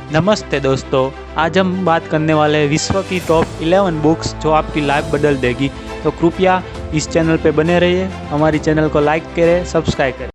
नमस्ते दोस्तों। आज हम बात करने वाले हैं विश्व की टॉप 11 बुक्स जो आपकी लाइफ बदल देगी। तो कृपया इस चैनल पे बने रहिए, हमारी चैनल को लाइक करें, सब्सक्राइब करें।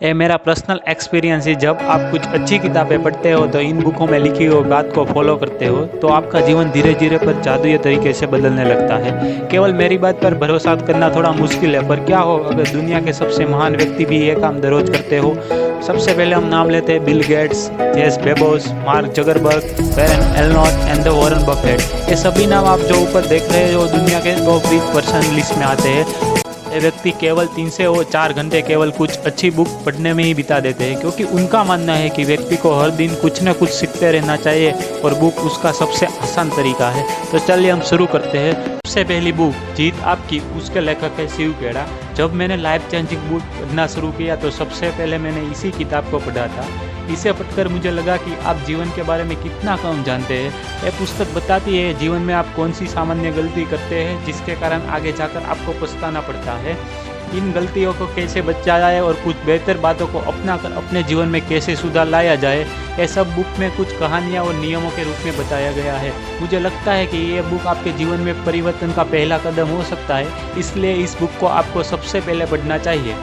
ये मेरा पर्सनल एक्सपीरियंस है। जब आप कुछ अच्छी किताबें पढ़ते हो तो इन बुकों में लिखी हुई बात को फॉलो करते हो तो आपका जीवन धीरे धीरे पर जादुई तरीके से बदलने लगता है। केवल मेरी बात पर भरोसा करना थोड़ा मुश्किल है, पर क्या हो अगर दुनिया के सबसे महान व्यक्ति भी ये काम दररोज करते हो। सबसे पहले हम नाम लेते हैं Bill Gates, Jeff Bezos, Mark Zuckerberg, Bernard Arnault and the Warren Buffett. ये सभी नाम आप जो ऊपर देख रहे हैं वो दुनिया के टॉप 20% लिस्ट में आते हैं। ये व्यक्ति केवल 3 से 4 घंटे केवल कुछ अच्छी बुक पढ़ने में ही बिता देते हैं, क्योंकि उनका मानना है कि व्यक्ति को हर दिन कुछ न कुछ सीखते रहना चाहिए और बुक उसका सबसे आसान तरीका है। तो चलिए हम शुरू करते हैं। सबसे पहली बुक जीत आपकी, उसके लेखक है शिव खेड़ा। जब मैंने लाइफ चेंजिंग बुक पढ़ना शुरू किया तो सबसे पहले मैंने इसी किताब को पढ़ा था। इसे पढ़कर मुझे लगा कि आप जीवन के बारे में कितना कम जानते हैं। यह पुस्तक बताती है जीवन में आप कौन सी सामान्य गलती करते हैं जिसके कारण आगे जाकर आपको पछताना पड़ता है। इन गलतियों को कैसे बचा जाए और कुछ बेहतर बातों को अपनाकर अपने जीवन में कैसे सुधार लाया जाए, ये सब बुक में कुछ कहानियाँ और नियमों के रूप में बताया गया है। मुझे लगता है कि ये बुक आपके जीवन में परिवर्तन का पहला कदम हो सकता है, इसलिए इस बुक को आपको सबसे पहले पढ़ना चाहिए।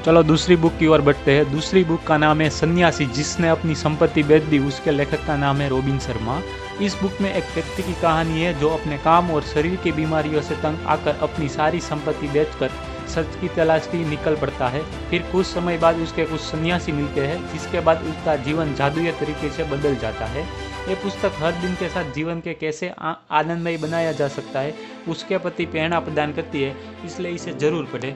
चलो दूसरी बुक की ओर बढ़ते हैं। दूसरी बुक का नाम है सन्यासी, जिसने अपनी संपत्ति बेच दी। उसके लेखक का नाम है रॉबिन शर्मा। इस बुक में एक व्यक्ति की कहानी है जो अपने काम और शरीर की बीमारियों से तंग आकर अपनी सारी संपत्ति बेचकर सच की तलाश की निकल पड़ता है। फिर कुछ समय बाद उसके कुछ सन्यासी मिलते हैं, जिसके बाद उसका जीवन जादुई तरीके से बदल जाता है। ये पुस्तक हर दिन के साथ जीवन के कैसे आनंदमय बनाया जा सकता है उसके प्रति प्रेरणा प्रदान करती है, इसलिए इसे जरूर पढ़ें।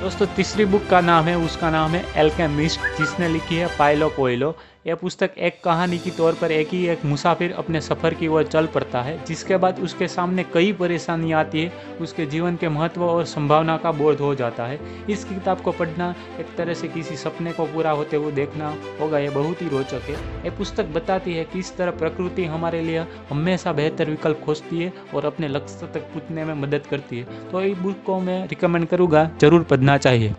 दोस्तों तीसरी बुक का नाम है, उसका नाम है एल्केमिस्ट, जिसने लिखी है पाउलो कोएल्हो। यह पुस्तक एक कहानी की तौर पर एक मुसाफिर अपने सफ़र की ओर चल पड़ता है, जिसके बाद उसके सामने कई परेशानियां आती है। उसके जीवन के महत्व और संभावना का बोध हो जाता है। इस किताब को पढ़ना एक तरह से किसी सपने को पूरा होते हुए देखना होगा। यह बहुत ही रोचक है। यह पुस्तक बताती है किस तरह प्रकृति हमारे लिए हमेशा बेहतर विकल्प खोजती है और अपने लक्ष्य तक पहुंचने में मदद करती है। तो ये बुक को मैं रिकमेंड करूँगा, जरूर पढ़ना चाहिए।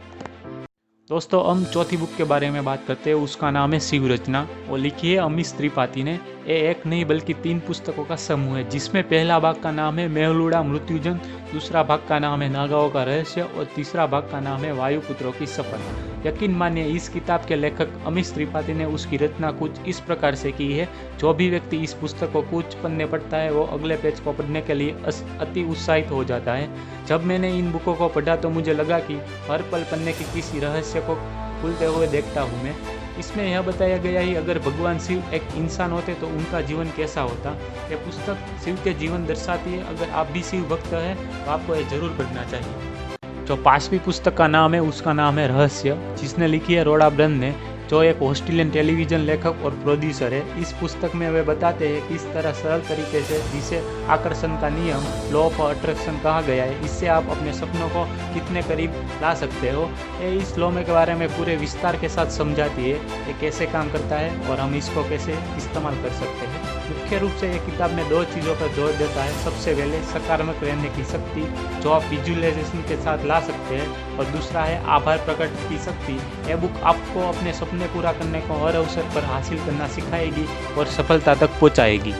दोस्तों हम चौथी बुक के बारे में बात करते हैं। उसका नाम है शिव रचना। वो लिखी है अमीश त्रिपाठी ने। ये एक नहीं बल्कि 3 पुस्तकों का समूह है, जिसमें पहला भाग का नाम है मेहुलुडा मृत्युजन, दूसरा भाग का नाम है नागाओं का रहस्य और तीसरा भाग का नाम है वायुपुत्रों की सफर। यकीन मानिए इस किताब के लेखक अमीश त्रिपाठी ने उसकी रचना कुछ इस प्रकार से की है, जो भी व्यक्ति इस पुस्तक को कुछ पन्ने पढ़ता है वो अगले पेज को पढ़ने के लिए अति उत्साहित हो जाता है। जब मैंने इन बुकों को पढ़ा तो मुझे लगा कि हर पल पन्ने की किसी रहस्य को खुलते हुए देखता हूँ मैं। इसमें यह बताया गया है अगर भगवान शिव एक इंसान होते तो उनका जीवन कैसा होता। यह पुस्तक शिव के जीवन दर्शाती है। अगर आप भी शिव भक्त हैं तो आपको यह जरूर पढ़ना चाहिए। जो 5वीं पुस्तक का नाम है, उसका नाम है रहस्य, जिसने लिखी है रोड़ा ब्रंद ने, जो एक ऑस्ट्रेलियन टेलीविजन लेखक और प्रोड्यूसर है। इस पुस्तक में वे बताते हैं किस तरह सरल तरीके से, जिसे आकर्षण का नियम, लॉ ऑफ अट्रैक्शन कहा गया है, इससे आप अपने सपनों को कितने करीब ला सकते हो। ये इस लॉ के बारे में पूरे विस्तार के साथ समझाती है ये कैसे काम करता है और हम इसको कैसे इस्तेमाल कर सकते हैं। मुख्य रूप से ये किताब में 2 चीज़ों पर जोर देता है। सबसे पहले सकारात्मक रहने की शक्ति जो आप विजुअलाइजेशन के साथ ला सकते हैं, और दूसरा है आभार प्रकट की शक्ति। यह बुक आपको अपने सपने पूरा करने को हर अवसर पर हासिल करना सिखाएगी और सफलता तक पहुंचाएगी।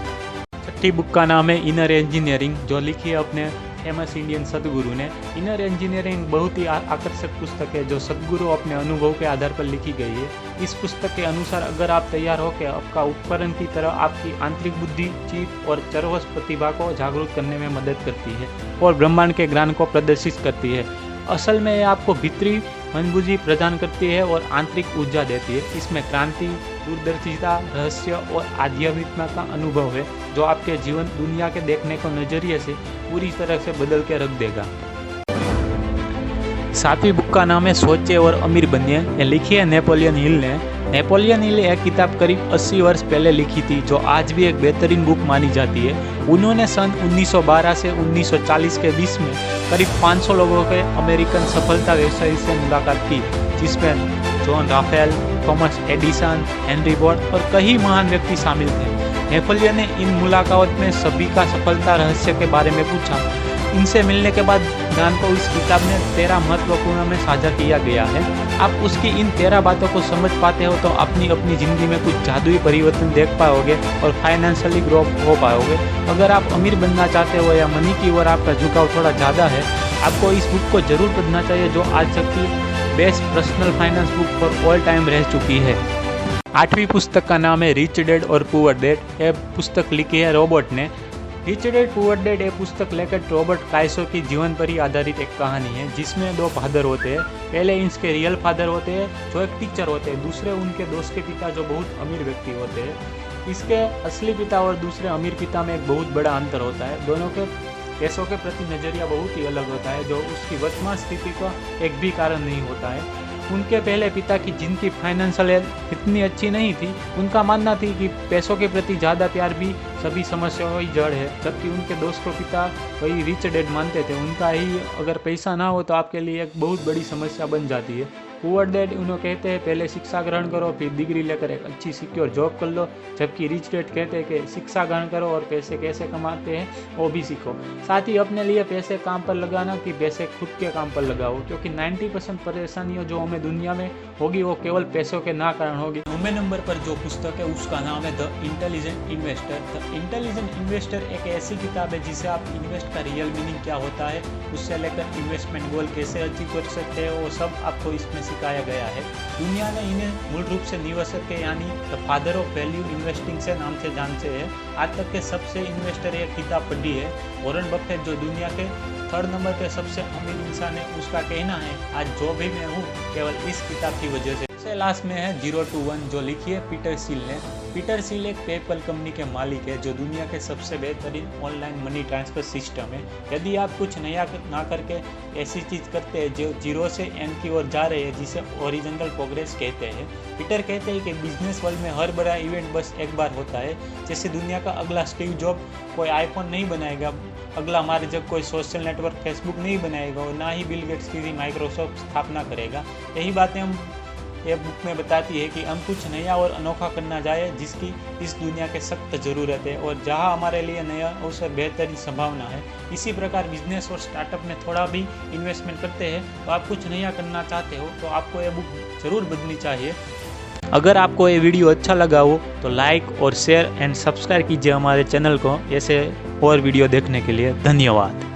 छठी बुक का नाम है इनर इंजीनियरिंग, जो लिखी है अपने फेमस इंडियन सदगुरु ने। इनर इंजीनियरिंग बहुत ही आकर्षक पुस्तक है जो सदगुरु अपने अनुभव के आधार पर लिखी गई है। इस पुस्तक के अनुसार अगर आप तैयार हो के आपका उपकरण की तरह आपकी आंतरिक बुद्धि, चित्त और चरवस प्रतिभा को जागरूक करने में मदद करती है और ब्रह्मांड के ज्ञान को प्रदर्शित करती है। असल में यह आपको भीतरी मंदबुद्धि प्रदान करती है और आंतरिक ऊर्जा देती है। इसमें क्रांति, दूरदर्शिता, रहस्य और आध्यात्मिकता का अनुभव है, जो आपके जीवन दुनिया के देखने को नजरिए से पूरी तरह से बदल के रख देगा। 7वीं बुक का नाम है सोचे और अमीर बनिए। यह लिखी है नेपोलियन हिल ने। नेपोलियन हिल यह किताब करीब 80 वर्ष पहले लिखी थी, जो आज भी एक बेहतरीन बुक मानी जाती है। उन्होंने सन 1912 से 1940 के बीच में करीब 500 लोगों के अमेरिकन सफलता व्यवसायी से मुलाकात की, जिसमें John Raphael, Thomas Edison, Henry Ford और कई महान व्यक्ति शामिल थे। नेपोलियन ने इन मुलाकात में सभी का सफलता रहस्य के बारे में पूछा। इनसे मिलने के बाद ज्ञान को इस किताब में 13 महत्वपूर्ण में साझा किया गया है। आप उसकी इन 13 बातों को समझ पाते हो तो अपनी ज़िंदगी में कुछ जादुई परिवर्तन देख पाओगे और फाइनेंशियली ग्रो हो पाओगे। अगर आप अमीर बनना चाहते हो या मनी की ओर आपका झुकाव थोड़ा ज़्यादा है, आपको इस बुक को ज़रूर पढ़ना चाहिए, जो आज तक की best personal finance book for all time रह चुकी है। 8वीं पुस्तक का नाम है रिच डैड और पुअर डैड। यह पुस्तक लिखी है रॉबर्ट ने। रिच डैड पुअर डैड ये पुस्तक लेकर रॉबर्ट कायसो की जीवन पर ही आधारित एक कहानी है, जिसमें 2 फादर होते हैं। पहले इसके रियल फादर होते हैं जो एक टीचर होते हैं, दूसरे उनके दोस्त के पिता जो बहुत अमीर व्यक्ति होते हैं। इसके असली पिता और दूसरे अमीर पिता में एक बहुत बड़ा अंतर होता है। दोनों के पैसों के प्रति नज़रिया बहुत ही अलग होता है, जो उसकी वर्तमान स्थिति का एक भी कारण नहीं होता है। उनके पहले पिता की जिनकी फाइनेंशियल इतनी अच्छी नहीं थी, उनका मानना थी कि पैसों के प्रति ज़्यादा प्यार भी सभी समस्याओं की जड़ है, जबकि उनके दोस्त को पिता वही रिच डैड मानते थे। उनका ही अगर पैसा ना हो तो आपके लिए एक बहुत बड़ी समस्या बन जाती है। पुअर डैड उन्हें कहते हैं पहले शिक्षा ग्रहण करो, फिर डिग्री लेकर एक अच्छी सिक्योर जॉब कर लो, जबकि रिच डैड कहते हैं कि शिक्षा ग्रहण करो और पैसे कैसे कमाते हैं वो भी सीखो। साथ ही अपने लिए पैसे काम पर लगाना कि पैसे खुद के काम पर लगाओ, क्योंकि 90% परेशानियों जो हमें दुनिया में होगी वो केवल पैसों के ना कारण होगी। 9वें नंबर पर जो पुस्तक है उसका नाम है the intelligent investor. The intelligent investor एक ऐसी किताब है जिसे आप इन्वेस्ट का रियल मीनिंग क्या होता है, उससे लेकर इन्वेस्टमेंट गोल कैसे अचीव कर सकते हैं, वो सब आपको इसमें सिखाया गया है। दुनिया ने इन्हें मूल रूप से निवेशक के यानी the father of value investing से नाम से जानते हैं। आज तक के सबसे इन्वेस्टर एक किताब पढ़ी है। वॉरेन बफेट जो दुनिया के 3rd नंबर पे सबसे अमीर इंसान है, उसका कहना है आज जो भी मैं हूँ केवल इस किताब की वजह से। लास्ट में है 0 to 1 जो लिखी है पीटर सील ने। पीटर सील एक पेपल कंपनी के मालिक है जो दुनिया के सबसे बेहतरीन ऑनलाइन मनी ट्रांसफर सिस्टम है। यदि आप कुछ नया ना करके ऐसी चीज़ करते हैं जो 0 से एंड की ओर जा रहे हैं, जिसे ओरिजिनल प्रोग्रेस कहते हैं। पीटर कहते हैं कि बिजनेस वर्ल्ड में हर बड़ा इवेंट बस एक बार होता है। जैसे दुनिया का अगला स्टीव जॉब कोई आईफोन नहीं बनाएगा, अगला हमारे जब कोई सोशल नेटवर्क फेसबुक नहीं बनाएगा और ना ही बिल गेट्स की माइक्रोसॉफ्ट स्थापना करेगा। यही बातें हम ये बुक में बताती है कि हम कुछ नया और अनोखा करना चाहे जिसकी इस दुनिया के सख्त ज़रूरत है और जहां हमारे लिए नया अवसर बेहतरीन संभावना है। इसी प्रकार बिजनेस और स्टार्टअप में थोड़ा भी इन्वेस्टमेंट करते हैं तो आप कुछ नया करना चाहते हो तो आपको ये बुक ज़रूर पढ़नी चाहिए। अगर आपको ये वीडियो अच्छा लगा हो तो लाइक और शेयर एंड सब्सक्राइब कीजिए हमारे चैनल को, ऐसे और वीडियो देखने के लिए। धन्यवाद।